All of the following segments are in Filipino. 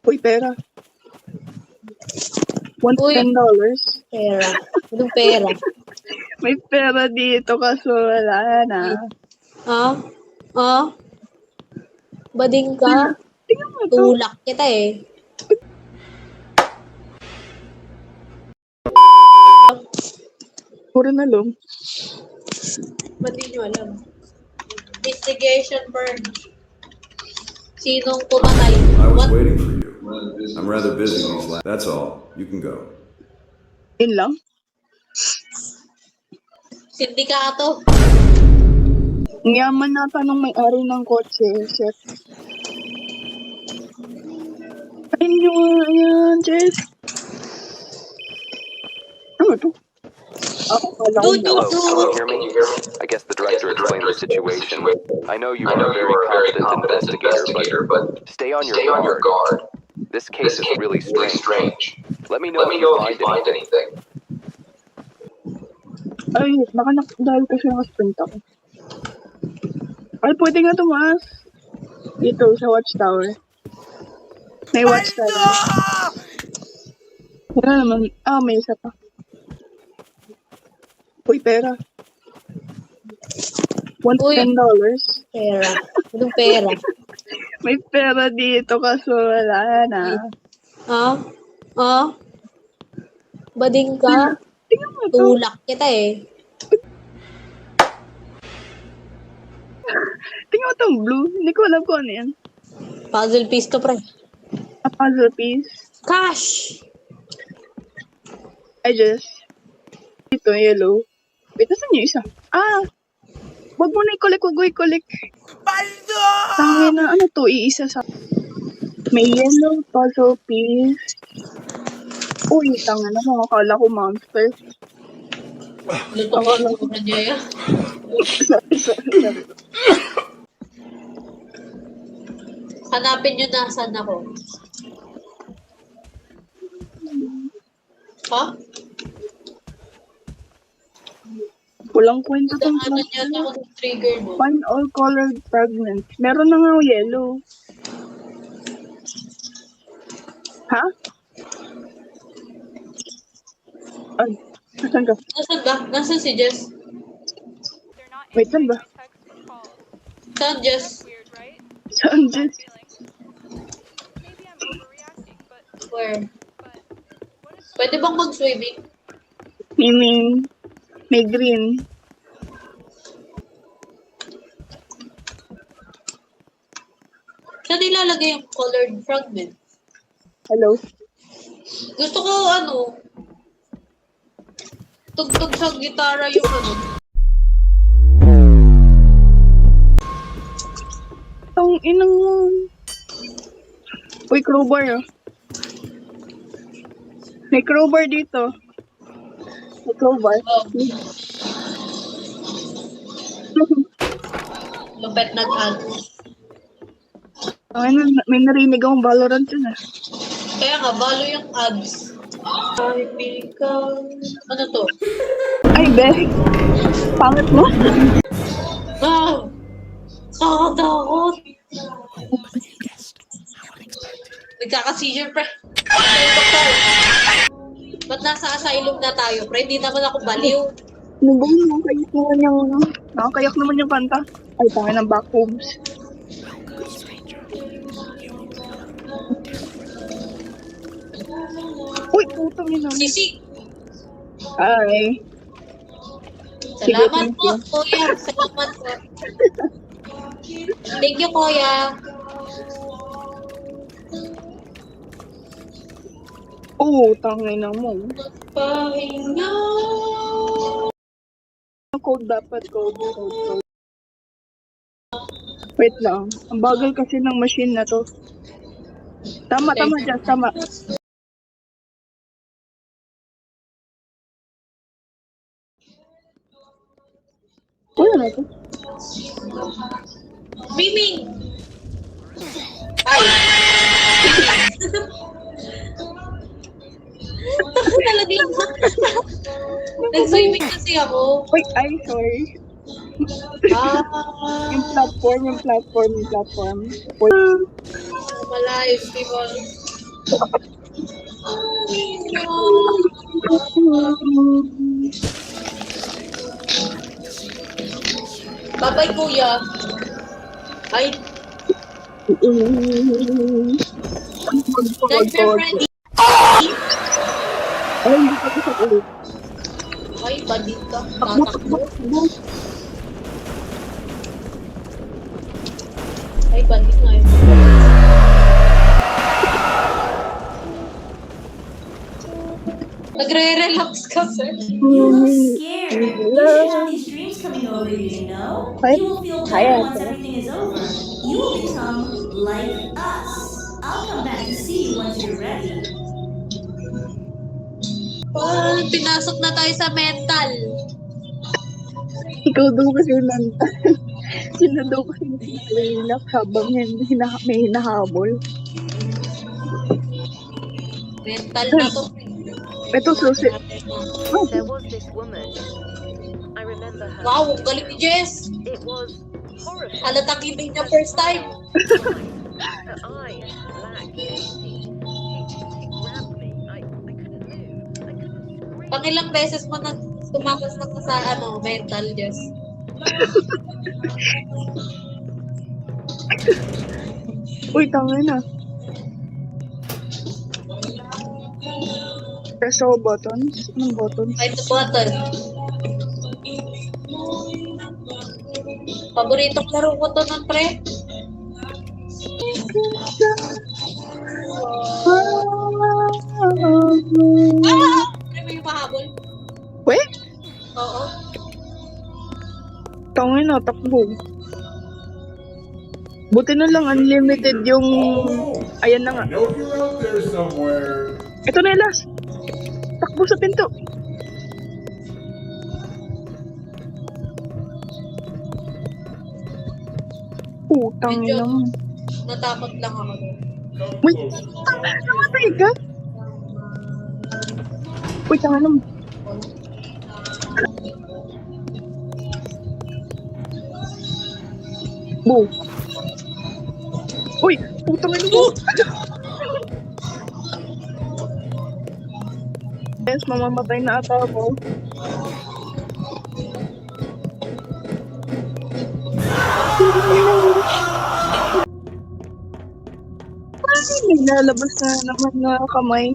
Uy, pera. Uy. $10. Pera. Anong pera? May pera dito kaso wala na. Ah? Ah? Bading ka? Tingnan mo to. Tulak kita eh. Puro na lang. Ba't di nyo alam? Investigation purge. Sinong pumatay? I was What? waiting for you. I'm rather busy these last. That's all. You can go. Yun lang. Sindikato. Ang yaman nata nung may-ari ng kotse, chef. Ayun yung, ayan, Jess. Ano to? Ako pala ko na. Hello, can you hear me? I guess the director explained the situation. I know you are a very competent investigator, but stay on your guard. This case is really strange. Let me know if you find anything. Ay, dahil kasi nakasprint ako. Ay, pwede nga tumaas. Dito, sa watchtower. May watchtower. Wala naman. Ah, may isa pa. Uy, pera. Uy. $10. Pera. Anong pera? May pera dito kaso wala na. Ah? Ah? Bading ka? Tingnan mo to. Tulak kita eh. Tingnan mo tong blue. Hindi ko alam kung ano yan. Puzzle piece to, pre. A puzzle piece. Cash! I just. Ito, yellow. Wait, nasan yung isa? Ah! Wag mo na i-collect, wag mo i-collect. Baldo! Tangin na, ano to, iisa sa... May yellow puzzle piece. Uy, tangin na, makakala ko monster. Luto ko lang ko niya yan. Sorry. Hanapin nyo nasan ako. Ha? Walang kwento tong Ano niya ako ng trigger mo? Find all colored fragments. Meron na nga yellow. Ha? Ay, nasan ka? Nasaan ba? Nasaan si Jess? Wait, saan ba? Saan Jess? Saan, Jess? Where? Pwede bang mag-swimming? May green. Saan nilalagay yung colored fragment? Hello? Gusto ko tugtog sa gitara yung Ang inang mo. Uy, crowbar ah. May crowbar dito. May crowbar. Oh. Lupet nag-add. Ay, may narinig akong Valorant yun ah. Kaya nga, balo yung ads. Ay, ikaw. Ano to? Ay, Beth. Pangit mo? Wow! Kakatakot! Nagkaka-seizure, pre. Doktor! Ba't nasa asylum na tayo, pre? Hindi naman ako baliw. Ano ba yun? Nakakayak naman yung kanta. Ay, tangin ng back homes. Uy, putang ina. Sisi! Ay. Salamat Sige, po, kuya. Salamat po. Thank you, kuya. Oo, tangin na mo. Pahinga. Code dapat, code. Wait lang. Ang bagal kasi ng machine na to. Tama, Jess, tama. Wala na to. Swimming! Ay! Nalaglag na. Nag-swimming kasi ako. Wait, ay, sorry. Yung platform. Malayo, people. Bye-bye, kuya. Ay, Nightmare Freddy. Ay, hindi ka sa ulit. Ay, bandit ka. Takbo, Tatakbo. takbo, takbo. Ay, bandit nga yun. Nagre-relax ka, sir. You look scared. You should have these dreams coming over you, you know? Hi. You will feel Hi, better once Ate. everything is over. You will become like us. I'll come back to see you once you're ready. Pinasok na tayo sa mental. Ikaw daw kasi mental. Sila daw kasi nag-relax habang may hinahabol. Mental na to. Ito, susi. There was this woman. I remember her. Wow, ang galing ni Jess. It was horrifying. Halatang hindi niya first time. Her eyes, black, empty. She grabbed me. I couldn't move. I couldn't scream. Pangilang beses mo na tumakas na ka sa mental, Jess. Uy, tanga na. Press all buttons. Anong buttons? Find the button. Paboritong laro ko to ng pre. Ah! Pre, may mahabol. Wait, Oo. tanga na, takbo. Buti na lang unlimited yung... Ayan na nga. I know you're out there somewhere. Ito na yung last. Takbo sa pinto. Putang Medyo- ina mo. Natakot lang ako. Come Wait, closer. namatay ka? Uy, tanga na mo. Boo. Uy, putang ina mo. Yes, mamamatay na ata ako. Ay, may lalabas na naman na kamay.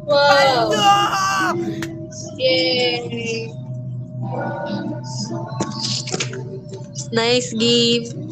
Wow! Yay! Nice gift.